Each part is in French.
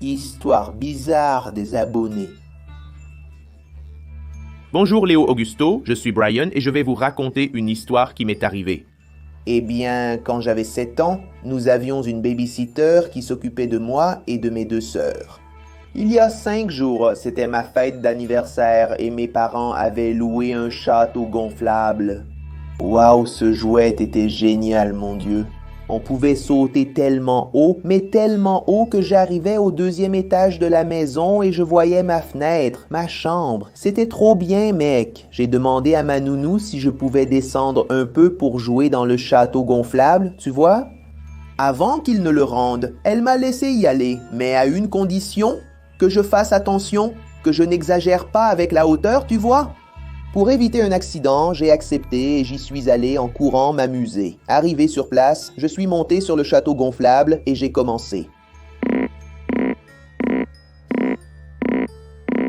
Histoire bizarre des abonnés. Bonjour Léo Augusto, je suis Brian et je vais vous raconter une histoire qui m'est arrivée. Eh bien, quand j'avais 7 ans, nous avions une babysitter qui s'occupait de moi et de mes 2 sœurs. Il y a 5 jours, c'était ma fête d'anniversaire et mes parents avaient loué un château gonflable. Waouh, ce jouet était génial, mon Dieu. On pouvait sauter tellement haut, mais tellement haut que j'arrivais au 2e étage de la maison et je voyais ma fenêtre, ma chambre. C'était trop bien, mec. J'ai demandé à ma nounou si je pouvais descendre un peu pour jouer dans le château gonflable, tu vois? Avant qu'il ne le rende, elle m'a laissé y aller, mais à une condition, que je fasse attention, que je n'exagère pas avec la hauteur, tu vois? Pour éviter un accident, j'ai accepté et j'y suis allé en courant m'amuser. Arrivé sur place, je suis monté sur le château gonflable et j'ai commencé.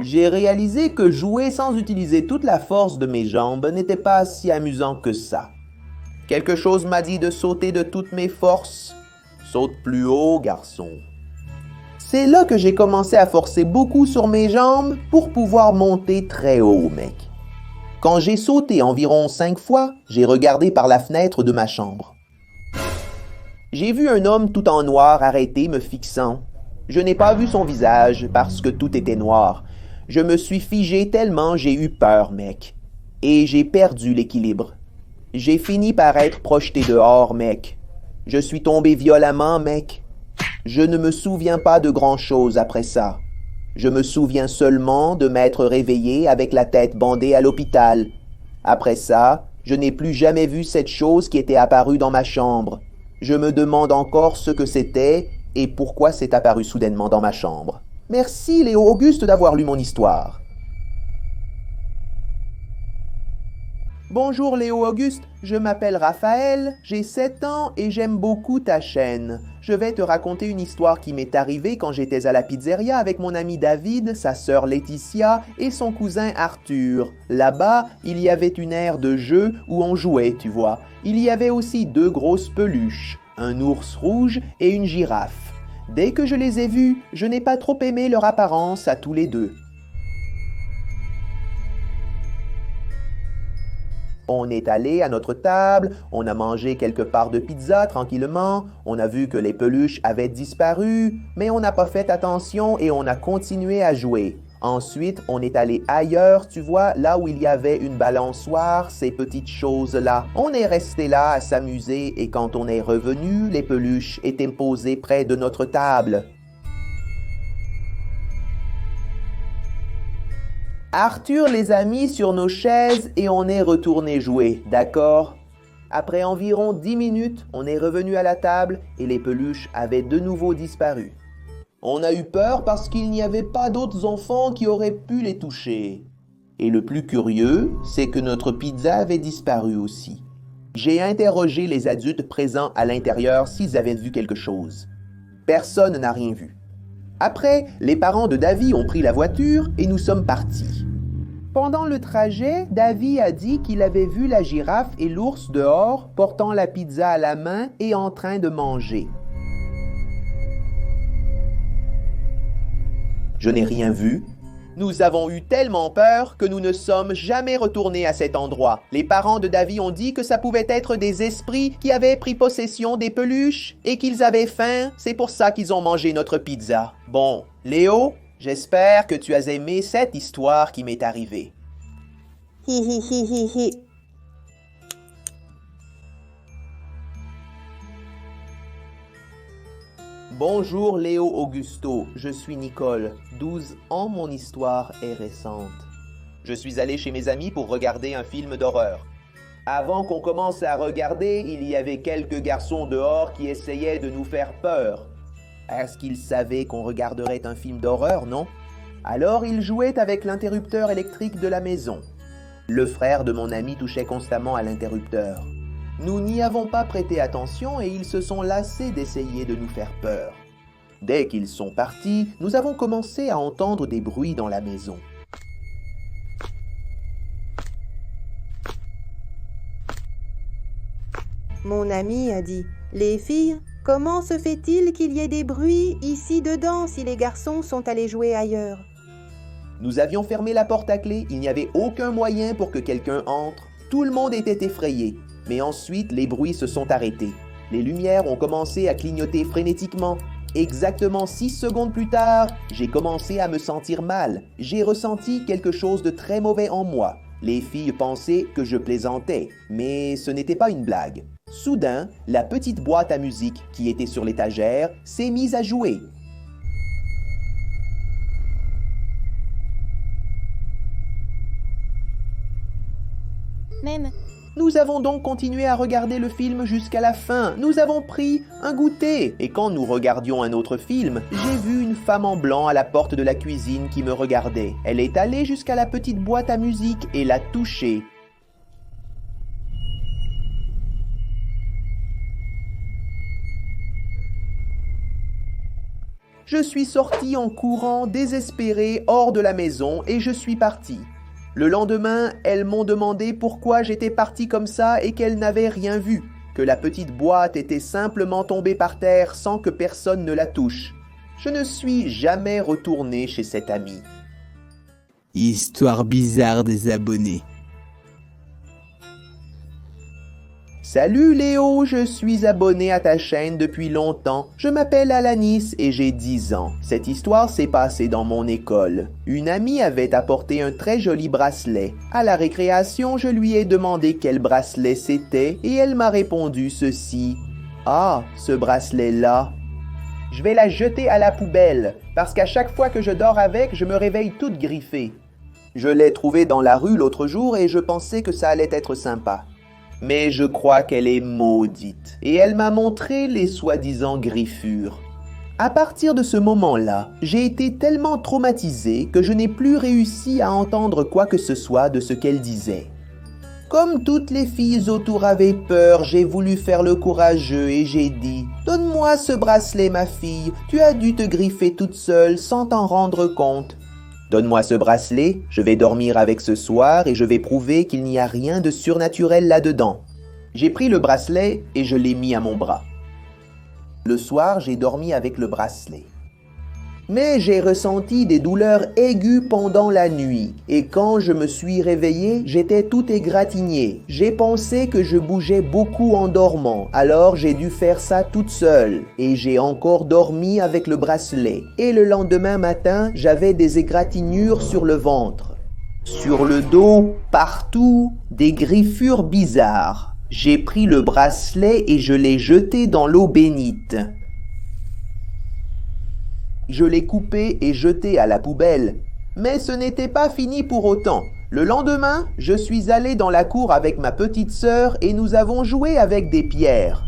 J'ai réalisé que jouer sans utiliser toute la force de mes jambes n'était pas si amusant que ça. Quelque chose m'a dit de sauter de toutes mes forces. Saute plus haut, garçon. C'est là que j'ai commencé à forcer beaucoup sur mes jambes pour pouvoir monter très haut, mec. Quand j'ai sauté environ 5 fois, j'ai regardé par la fenêtre de ma chambre. J'ai vu un homme tout en noir arrêté me fixant. Je n'ai pas vu son visage parce que tout était noir. Je me suis figé tellement j'ai eu peur, mec. Et j'ai perdu l'équilibre. J'ai fini par être projeté dehors, mec. Je suis tombé violemment, mec. Je ne me souviens pas de grand-chose après ça. Je me souviens seulement de m'être réveillé avec la tête bandée à l'hôpital. Après ça, je n'ai plus jamais vu cette chose qui était apparue dans ma chambre. Je me demande encore ce que c'était et pourquoi c'est apparu soudainement dans ma chambre. Merci Léo Auguste d'avoir lu mon histoire. Bonjour Léo Auguste, je m'appelle Raphaël, j'ai 7 ans et j'aime beaucoup ta chaîne. Je vais te raconter une histoire qui m'est arrivée quand j'étais à la pizzeria avec mon ami David, sa sœur Laetitia et son cousin Arthur. Là-bas, il y avait une aire de jeu où on jouait, tu vois. Il y avait aussi 2 grosses peluches, un ours rouge et une girafe. Dès que je les ai vus, je n'ai pas trop aimé leur apparence à tous les deux. On est allé à notre table, on a mangé quelques parts de pizza tranquillement, on a vu que les peluches avaient disparu, mais on n'a pas fait attention et on a continué à jouer. Ensuite, on est allé ailleurs, tu vois, là où il y avait une balançoire, ces petites choses-là. On est resté là à s'amuser et quand on est revenu, les peluches étaient posées près de notre table. Arthur les a mis sur nos chaises et on est retourné jouer, d'accord? Après environ 10 minutes, on est revenu à la table et les peluches avaient de nouveau disparu. On a eu peur parce qu'il n'y avait pas d'autres enfants qui auraient pu les toucher. Et le plus curieux, c'est que notre pizza avait disparu aussi. J'ai interrogé les adultes présents à l'intérieur s'ils avaient vu quelque chose. Personne n'a rien vu. Après, les parents de Davy ont pris la voiture et nous sommes partis. Pendant le trajet, Davy a dit qu'il avait vu la girafe et l'ours dehors, portant la pizza à la main et en train de manger. Je n'ai rien vu. Nous avons eu tellement peur que nous ne sommes jamais retournés à cet endroit. Les parents de Davy ont dit que ça pouvait être des esprits qui avaient pris possession des peluches et qu'ils avaient faim. C'est pour ça qu'ils ont mangé notre pizza. Bon, Léo, j'espère que tu as aimé cette histoire qui m'est arrivée. Hi hi hi hi hi. Bonjour Léo Augusto, je suis Nicole, 12 ans, mon histoire est récente. Je suis allé chez mes amis pour regarder un film d'horreur. Avant qu'on commence à regarder, il y avait quelques garçons dehors qui essayaient de nous faire peur. Est-ce qu'ils savaient qu'on regarderait un film d'horreur, non? Alors ils jouaient avec l'interrupteur électrique de la maison. Le frère de mon ami touchait constamment à l'interrupteur. Nous n'y avons pas prêté attention et ils se sont lassés d'essayer de nous faire peur. Dès qu'ils sont partis, nous avons commencé à entendre des bruits dans la maison. Mon ami a dit « Les filles, Comment se fait-il qu'il y ait des bruits ici dedans si les garçons sont allés jouer ailleurs? Nous avions fermé la porte à clé, il n'y avait aucun moyen pour que quelqu'un entre. Tout le monde était effrayé, mais ensuite les bruits se sont arrêtés. Les lumières ont commencé à clignoter frénétiquement. Exactement 6 secondes plus tard, j'ai commencé à me sentir mal. J'ai ressenti quelque chose de très mauvais en moi. Les filles pensaient que je plaisantais, mais ce n'était pas une blague. Soudain, la petite boîte à musique qui était sur l'étagère s'est mise à jouer. Même. Nous avons donc continué à regarder le film jusqu'à la fin. Nous avons pris un goûter. Et quand nous regardions un autre film, j'ai vu une femme en blanc à la porte de la cuisine qui me regardait. Elle est allée jusqu'à la petite boîte à musique et l'a touchée. Je suis sorti en courant, désespéré, hors de la maison et je suis parti. Le lendemain, elles m'ont demandé pourquoi j'étais parti comme ça et qu'elles n'avaient rien vu, que la petite boîte était simplement tombée par terre sans que personne ne la touche. Je ne suis jamais retourné chez cet ami. Histoire bizarre des abonnés. Salut Léo, je suis abonné à ta chaîne depuis longtemps. Je m'appelle Alanis et j'ai 10 ans. Cette histoire s'est passée dans mon école. Une amie avait apporté un très joli bracelet. À la récréation, je lui ai demandé quel bracelet c'était et elle m'a répondu ceci. Ah, ce bracelet-là. Je vais la jeter à la poubelle parce qu'à chaque fois que je dors avec, je me réveille toute griffée. Je l'ai trouvée dans la rue l'autre jour et je pensais que ça allait être sympa. Mais je crois qu'elle est maudite. Et elle m'a montré les soi-disant griffures. À partir de ce moment-là, j'ai été tellement traumatisé que je n'ai plus réussi à entendre quoi que ce soit de ce qu'elle disait. Comme toutes les filles autour avaient peur, j'ai voulu faire le courageux et j'ai dit « Donne-moi ce bracelet, ma fille, tu as dû te griffer toute seule sans t'en rendre compte. » Donne-moi ce bracelet, je vais dormir avec ce soir et je vais prouver qu'il n'y a rien de surnaturel là-dedans. J'ai pris le bracelet et je l'ai mis à mon bras. Le soir, j'ai dormi avec le bracelet. Mais j'ai ressenti des douleurs aiguës pendant la nuit et quand je me suis réveillé, j'étais tout égratigné. J'ai pensé que je bougeais beaucoup en dormant, alors j'ai dû faire ça toute seule et j'ai encore dormi avec le bracelet. Et le lendemain matin, j'avais des égratignures sur le ventre. Sur le dos, partout, des griffures bizarres. J'ai pris le bracelet et je l'ai jeté dans l'eau bénite. Je l'ai coupé et jeté à la poubelle. Mais ce n'était pas fini pour autant. Le lendemain, je suis allé dans la cour avec ma petite sœur et nous avons joué avec des pierres.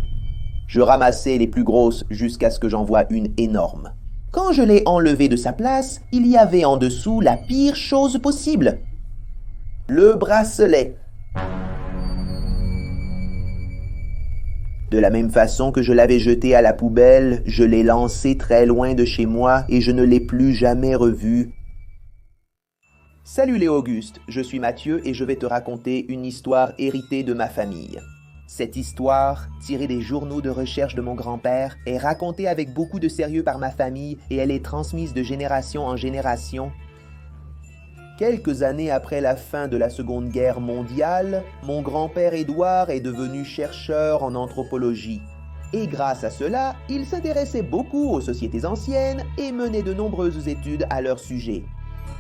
Je ramassais les plus grosses jusqu'à ce que j'en voie une énorme. Quand je l'ai enlevée de sa place, il y avait en dessous la pire chose possible. Le bracelet. De la même façon que je l'avais jeté à la poubelle, je l'ai lancé très loin de chez moi et je ne l'ai plus jamais revu. Salut Léo Auguste, je suis Mathieu et je vais te raconter une histoire héritée de ma famille. Cette histoire, tirée des journaux de recherche de mon grand-père, est racontée avec beaucoup de sérieux par ma famille et elle est transmise de génération en génération. Quelques années après la fin de la Seconde Guerre mondiale, mon grand-père Édouard est devenu chercheur en anthropologie. Et grâce à cela, il s'intéressait beaucoup aux sociétés anciennes et menait de nombreuses études à leur sujet.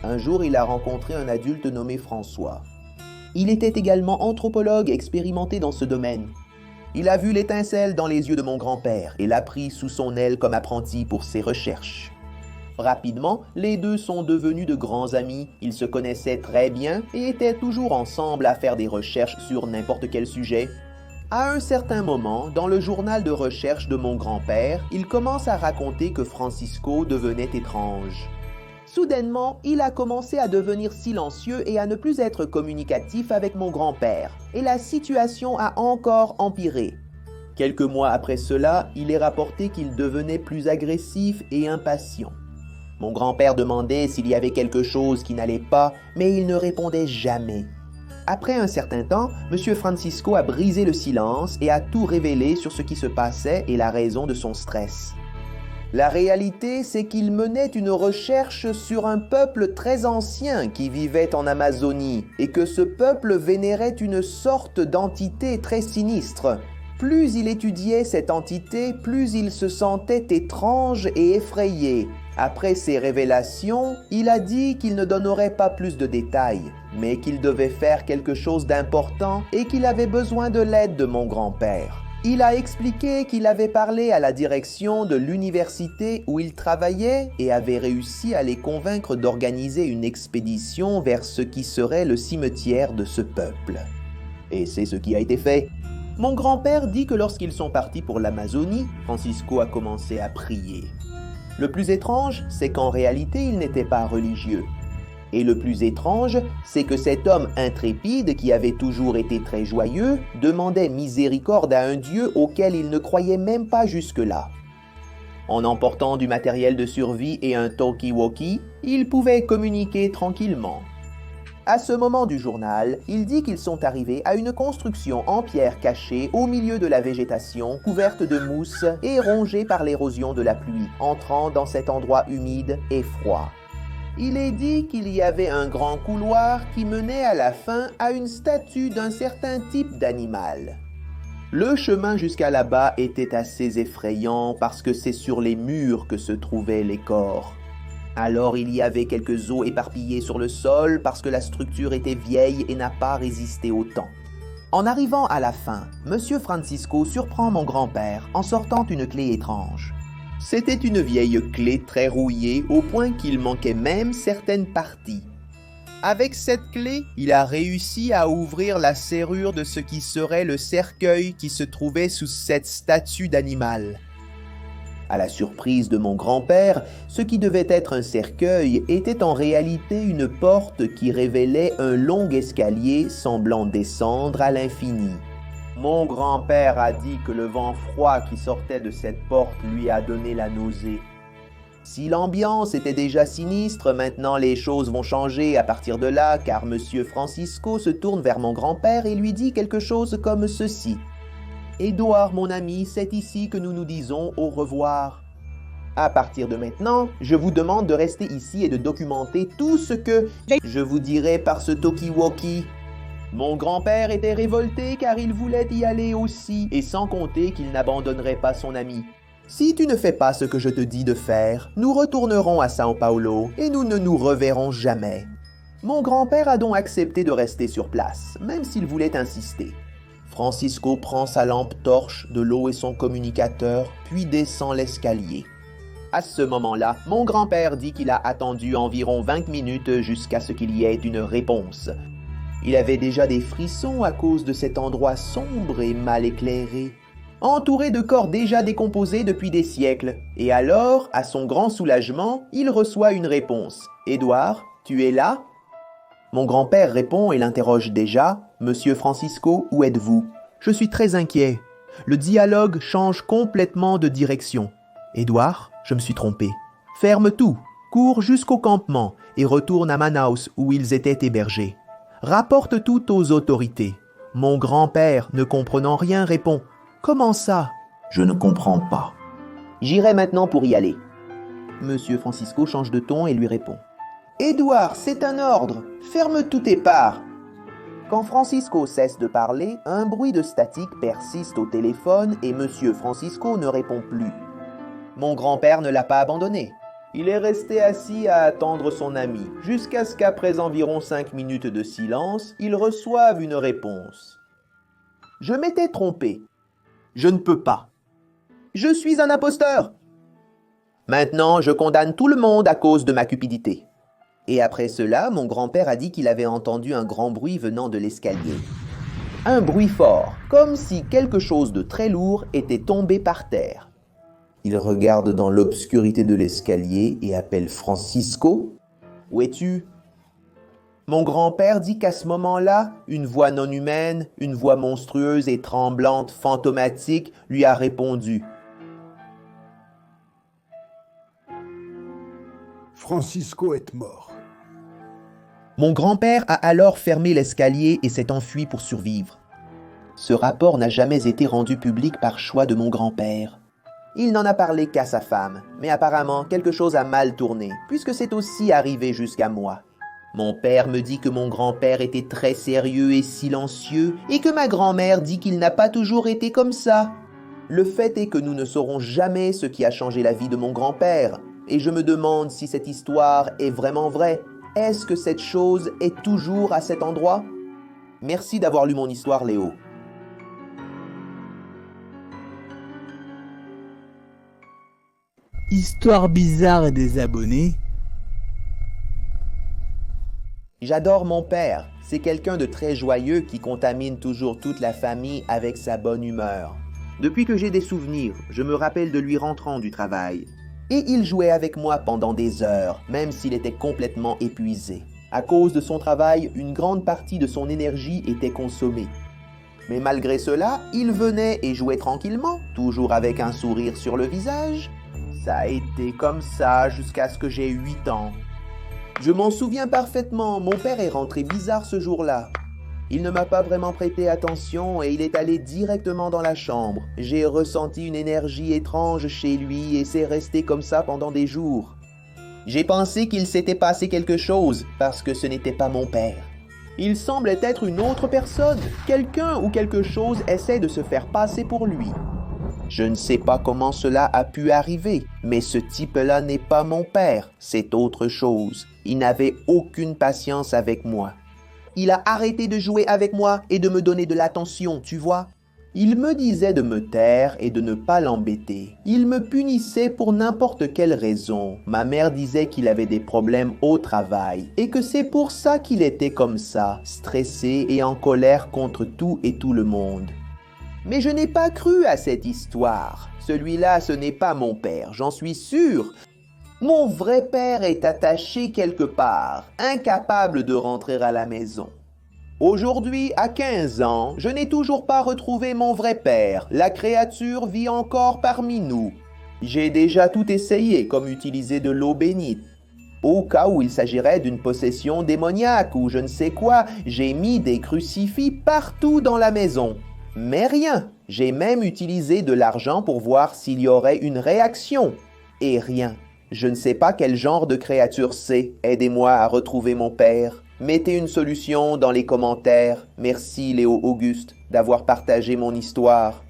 Un jour, il a rencontré un adulte nommé François. Il était également anthropologue expérimenté dans ce domaine. Il a vu l'étincelle dans les yeux de mon grand-père et l'a pris sous son aile comme apprenti pour ses recherches. Rapidement, les deux sont devenus de grands amis, ils se connaissaient très bien et étaient toujours ensemble à faire des recherches sur n'importe quel sujet. À un certain moment, dans le journal de recherche de mon grand-père, il commence à raconter que Francisco devenait étrange. Soudainement, il a commencé à devenir silencieux et à ne plus être communicatif avec mon grand-père, et la situation a encore empiré. Quelques mois après cela, il est rapporté qu'il devenait plus agressif et impatient. Mon grand-père demandait s'il y avait quelque chose qui n'allait pas, mais il ne répondait jamais. Après un certain temps, M. Francisco a brisé le silence et a tout révélé sur ce qui se passait et la raison de son stress. La réalité, c'est qu'il menait une recherche sur un peuple très ancien qui vivait en Amazonie et que ce peuple vénérait une sorte d'entité très sinistre. Plus il étudiait cette entité, plus il se sentait étrange et effrayé. Après ces révélations, il a dit qu'il ne donnerait pas plus de détails, mais qu'il devait faire quelque chose d'important et qu'il avait besoin de l'aide de mon grand-père. Il a expliqué qu'il avait parlé à la direction de l'université où il travaillait et avait réussi à les convaincre d'organiser une expédition vers ce qui serait le cimetière de ce peuple. Et c'est ce qui a été fait. Mon grand-père dit que lorsqu'ils sont partis pour l'Amazonie, Francisco a commencé à prier. Le plus étrange, c'est qu'en réalité, il n'était pas religieux. Et le plus étrange, c'est que cet homme intrépide, qui avait toujours été très joyeux, demandait miséricorde à un Dieu auquel il ne croyait même pas jusque-là. En emportant du matériel de survie et un talkie-walkie, il pouvait communiquer tranquillement. À ce moment du journal, il dit qu'ils sont arrivés à une construction en pierre cachée au milieu de la végétation, couverte de mousse et rongée par l'érosion de la pluie, entrant dans cet endroit humide et froid. Il est dit qu'il y avait un grand couloir qui menait à la fin à une statue d'un certain type d'animal. Le chemin jusqu'à là-bas était assez effrayant parce que c'est sur les murs que se trouvaient les corps. Alors il y avait quelques os éparpillés sur le sol parce que la structure était vieille et n'a pas résisté au temps. En arrivant à la fin, M. Francisco surprend mon grand-père en sortant une clé étrange. C'était une vieille clé très rouillée au point qu'il manquait même certaines parties. Avec cette clé, il a réussi à ouvrir la serrure de ce qui serait le cercueil qui se trouvait sous cette statue d'animal. À la surprise de mon grand-père, ce qui devait être un cercueil était en réalité une porte qui révélait un long escalier semblant descendre à l'infini. Mon grand-père a dit que le vent froid qui sortait de cette porte lui a donné la nausée. Si l'ambiance était déjà sinistre, maintenant les choses vont changer à partir de là, car M. Francisco se tourne vers mon grand-père et lui dit quelque chose comme ceci. « Édouard, mon ami, c'est ici que nous nous disons au revoir. À partir de maintenant, je vous demande de rester ici et de documenter tout ce que je vous dirai par ce talkie-walkie. » Mon grand-père était révolté car il voulait y aller aussi, et sans compter qu'il n'abandonnerait pas son ami. « Si tu ne fais pas ce que je te dis de faire, nous retournerons à São Paulo et nous ne nous reverrons jamais. » Mon grand-père a donc accepté de rester sur place, même s'il voulait insister. Francisco prend sa lampe torche, de l'eau et son communicateur, puis descend l'escalier. À ce moment-là, mon grand-père dit qu'il a attendu environ 20 minutes jusqu'à ce qu'il y ait une réponse. Il avait déjà des frissons à cause de cet endroit sombre et mal éclairé, entouré de corps déjà décomposés depuis des siècles. Et alors, à son grand soulagement, il reçoit une réponse. « Édouard, tu es là ?» Mon grand-père répond et l'interroge déjà. « Monsieur Francisco, où êtes-vous »« Je suis très inquiet. Le dialogue change complètement de direction. »« Édouard, je me suis trompé. Ferme tout, cours jusqu'au campement et retourne à Manaus où ils étaient hébergés. Rapporte tout aux autorités. » Mon grand-père, ne comprenant rien, répond. « Comment ça ?»« Je ne comprends pas. »« J'irai maintenant pour y aller. » Monsieur Francisco change de ton et lui répond. « Édouard, c'est un ordre. Ferme tous tes parts. » Quand Francisco cesse de parler, un bruit de statique persiste au téléphone et Monsieur Francisco ne répond plus. Mon grand-père ne l'a pas abandonné. Il est resté assis à attendre son ami, jusqu'à ce qu'après environ 5 minutes de silence, il reçoive une réponse. « Je m'étais trompé. Je ne peux pas. Je suis un imposteur. Maintenant, je condamne tout le monde à cause de ma cupidité. » Et après cela, mon grand-père a dit qu'il avait entendu un grand bruit venant de l'escalier. Un bruit fort, comme si quelque chose de très lourd était tombé par terre. Il regarde dans l'obscurité de l'escalier et appelle Francisco. « Où es-tu » Mon grand-père dit qu'à ce moment-là, une voix non humaine, une voix monstrueuse et tremblante, fantomatique, lui a répondu. Francisco est mort. Mon grand-père a alors fermé l'escalier et s'est enfui pour survivre. Ce rapport n'a jamais été rendu public par choix de mon grand-père. Il n'en a parlé qu'à sa femme, mais apparemment quelque chose a mal tourné, puisque c'est aussi arrivé jusqu'à moi. Mon père me dit que mon grand-père était très sérieux et silencieux, et que ma grand-mère dit qu'il n'a pas toujours été comme ça. Le fait est que nous ne saurons jamais ce qui a changé la vie de mon grand-père, et je me demande si cette histoire est vraiment vraie. Est-ce que cette chose est toujours à cet endroit? Merci d'avoir lu mon histoire, Léo. Histoire bizarre des abonnés. J'adore mon père. C'est quelqu'un de très joyeux qui contamine toujours toute la famille avec sa bonne humeur. Depuis que j'ai des souvenirs, je me rappelle de lui rentrant du travail. Et il jouait avec moi pendant des heures, même s'il était complètement épuisé. À cause de son travail, une grande partie de son énergie était consommée. Mais malgré cela, il venait et jouait tranquillement, toujours avec un sourire sur le visage. Ça a été comme ça jusqu'à ce que j'ai 8 ans. Je m'en souviens parfaitement, mon père est rentré bizarre ce jour-là. Il ne m'a pas vraiment prêté attention et il est allé directement dans la chambre. J'ai ressenti une énergie étrange chez lui et c'est resté comme ça pendant des jours. J'ai pensé qu'il s'était passé quelque chose parce que ce n'était pas mon père. Il semblait être une autre personne. Quelqu'un ou quelque chose essaie de se faire passer pour lui. Je ne sais pas comment cela a pu arriver, mais ce type-là n'est pas mon père, c'est autre chose. Il n'avait aucune patience avec moi. Il a arrêté de jouer avec moi et de me donner de l'attention, tu vois. Il me disait de me taire et de ne pas l'embêter. Il me punissait pour n'importe quelle raison. Ma mère disait qu'il avait des problèmes au travail et que c'est pour ça qu'il était comme ça, stressé et en colère contre tout et tout le monde. Mais je n'ai pas cru à cette histoire. Celui-là, ce n'est pas mon père, j'en suis sûr. Mon vrai père est attaché quelque part, incapable de rentrer à la maison. Aujourd'hui, à 15 ans, je n'ai toujours pas retrouvé mon vrai père. La créature vit encore parmi nous. J'ai déjà tout essayé, comme utiliser de l'eau bénite. Au cas où il s'agirait d'une possession démoniaque ou je ne sais quoi, j'ai mis des crucifix partout dans la maison. Mais rien. J'ai même utilisé de l'argent pour voir s'il y aurait une réaction. Et rien. Je ne sais pas quel genre de créature c'est. Aidez-moi à retrouver mon père. Mettez une solution dans les commentaires. Merci Léo Auguste d'avoir partagé mon histoire.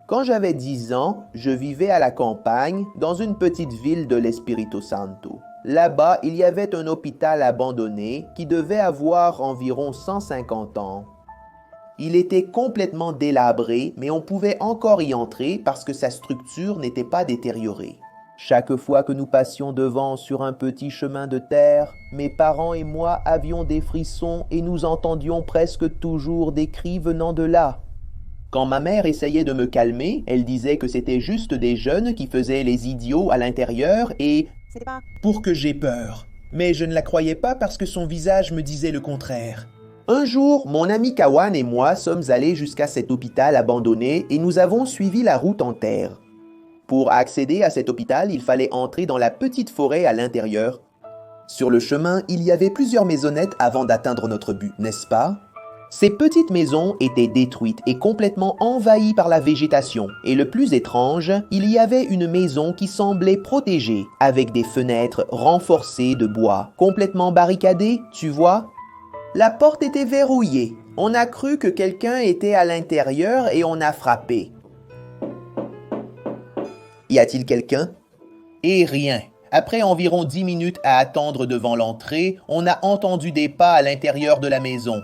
Quand j'avais 10 ans, je vivais à la campagne, dans une petite ville de l'Espírito Santo. Là-bas, il y avait un hôpital abandonné qui devait avoir environ 150 ans. Il était complètement délabré, mais on pouvait encore y entrer parce que sa structure n'était pas détériorée. Chaque fois que nous passions devant sur un petit chemin de terre, mes parents et moi avions des frissons et nous entendions presque toujours des cris venant de là. Quand ma mère essayait de me calmer, elle disait que c'était juste des jeunes qui faisaient les idiots à l'intérieur et pour que j'aie peur. Mais je ne la croyais pas parce que son visage me disait le contraire. Un jour, mon ami Kawan et moi sommes allés jusqu'à cet hôpital abandonné et nous avons suivi la route en terre. Pour accéder à cet hôpital, il fallait entrer dans la petite forêt à l'intérieur. Sur le chemin, il y avait plusieurs maisonnettes avant d'atteindre notre but, n'est-ce pas? Ces petites maisons étaient détruites et complètement envahies par la végétation. Et le plus étrange, il y avait une maison qui semblait protégée, avec des fenêtres renforcées de bois, complètement barricadées, tu vois? La porte était verrouillée. On a cru que quelqu'un était à l'intérieur et on a frappé. Y a-t-il quelqu'un? Et rien. Après environ 10 minutes à attendre devant l'entrée, on a entendu des pas à l'intérieur de la maison.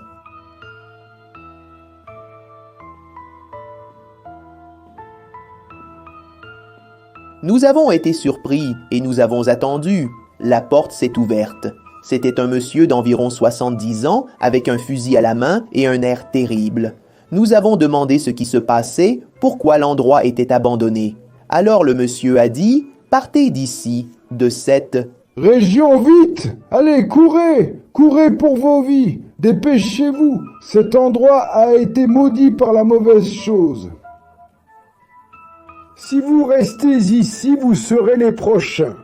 Nous avons été surpris et nous avons attendu. La porte s'est ouverte. C'était un monsieur d'environ 70 ans avec un fusil à la main et un air terrible. Nous avons demandé ce qui se passait, pourquoi l'endroit était abandonné. Alors le monsieur a dit « Partez d'ici, de cette... » Région, vite! Allez, courez! Courez pour vos vies! Dépêchez-vous! Cet endroit a été maudit par la mauvaise chose. Si vous restez ici, vous serez les prochains.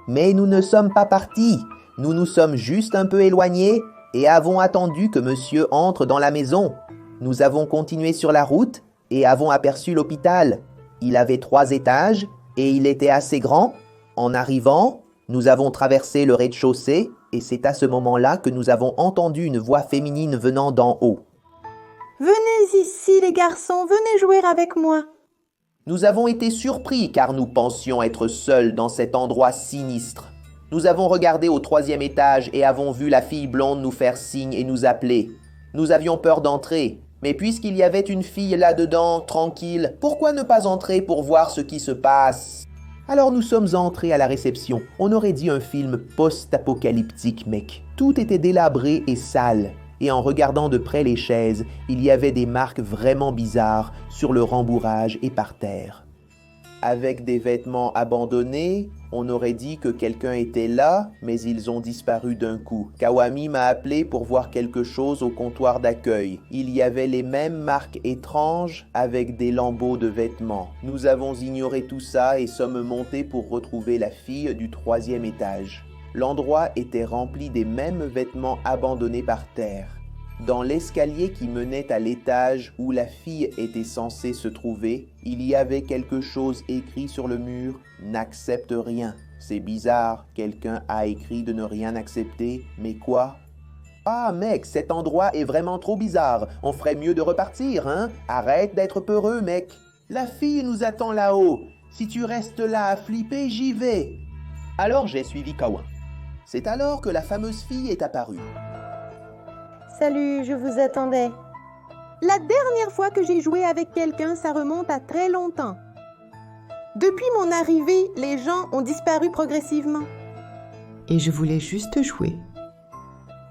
Mais nous ne sommes pas partis. Nous nous sommes juste un peu éloignés et avons attendu que monsieur entre dans la maison. Nous avons continué sur la route et avons aperçu l'hôpital. Il avait 3 étages et il était assez grand. En arrivant, nous avons traversé le rez-de-chaussée et c'est à ce moment-là que nous avons entendu une voix féminine venant d'en haut. « Venez ici, les garçons, venez jouer avec moi. » Nous avons été surpris car nous pensions être seuls dans cet endroit sinistre. Nous avons regardé au 3e étage et avons vu la fille blonde nous faire signe et nous appeler. Nous avions peur d'entrer, mais puisqu'il y avait une fille là-dedans, tranquille, pourquoi ne pas entrer pour voir ce qui se passe? Alors nous sommes entrés à la réception. On aurait dit un film post-apocalyptique, mec. Tout était délabré et sale. Et en regardant de près les chaises, il y avait des marques vraiment bizarres sur le rembourrage et par terre. Avec des vêtements abandonnés, on aurait dit que quelqu'un était là, mais ils ont disparu d'un coup. Kawami m'a appelé pour voir quelque chose au comptoir d'accueil. Il y avait les mêmes marques étranges avec des lambeaux de vêtements. Nous avons ignoré tout ça et sommes montés pour retrouver la fille du 3e étage. L'endroit était rempli des mêmes vêtements abandonnés par terre. Dans l'escalier qui menait à l'étage où la fille était censée se trouver, il y avait quelque chose écrit sur le mur « N'accepte rien ». C'est bizarre, quelqu'un a écrit de ne rien accepter, mais quoi? Ah mec, cet endroit est vraiment trop bizarre, on ferait mieux de repartir, hein? Arrête d'être peureux, mec. La fille nous attend là-haut. Si tu restes là à flipper, j'y vais. Alors j'ai suivi Kawa. C'est alors que la fameuse fille est apparue. Salut, je vous attendais. La dernière fois que j'ai joué avec quelqu'un, ça remonte à très longtemps. Depuis mon arrivée, les gens ont disparu progressivement. Et je voulais juste jouer.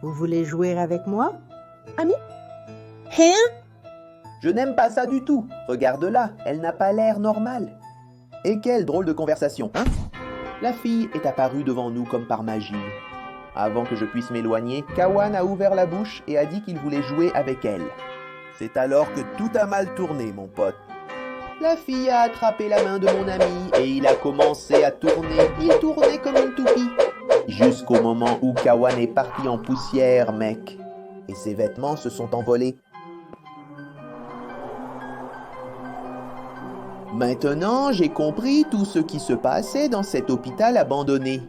Vous voulez jouer avec moi, ami? Hein? Je n'aime pas ça du tout. Regarde-la, elle n'a pas l'air normale. Et quelle drôle de conversation, hein? La fille est apparue devant nous comme par magie. Avant que je puisse m'éloigner, Kawan a ouvert la bouche et a dit qu'il voulait jouer avec elle. C'est alors que tout a mal tourné, mon pote. La fille a attrapé la main de mon ami et il a commencé à tourner. Il tournait comme une toupie. Jusqu'au moment où Kawan est parti en poussière, mec. Et ses vêtements se sont envolés. Maintenant, j'ai compris tout ce qui se passait dans cet hôpital abandonné.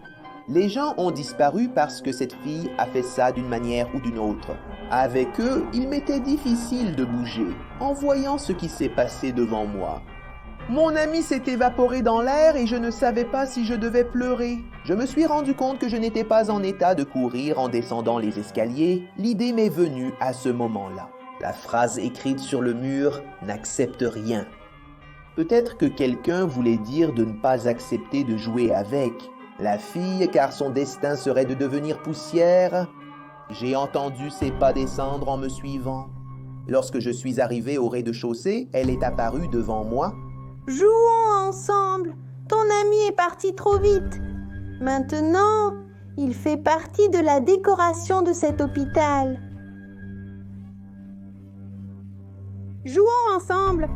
Les gens ont disparu parce que cette fille a fait ça d'une manière ou d'une autre. Avec eux, il m'était difficile de bouger, en voyant ce qui s'est passé devant moi. Mon ami s'est évaporé dans l'air et je ne savais pas si je devais pleurer. Je me suis rendu compte que je n'étais pas en état de courir en descendant les escaliers. L'idée m'est venue à ce moment-là. La phrase écrite sur le mur « N'accepte rien ». Peut-être que quelqu'un voulait dire de ne pas accepter de jouer avec la fille, car son destin serait de devenir poussière. J'ai entendu ses pas descendre en me suivant. Lorsque je suis arrivé au rez-de-chaussée, elle est apparue devant moi. « Jouons ensemble. Ton ami est parti trop vite. Maintenant, il fait partie de la décoration de cet hôpital. Jouons ensemble. »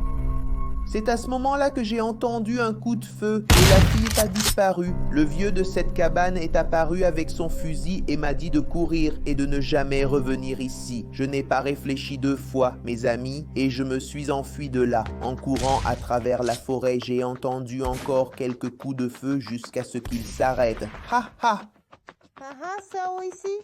C'est à ce moment-là que j'ai entendu un coup de feu et la fille a disparu. Le vieux de cette cabane est apparu avec son fusil et m'a dit de courir et de ne jamais revenir ici. Je n'ai pas réfléchi 2 fois, mes amis, et je me suis enfui de là. En courant à travers la forêt, j'ai entendu encore quelques coups de feu jusqu'à ce qu'il s'arrête. Ha ha! Ah ah, ça ici.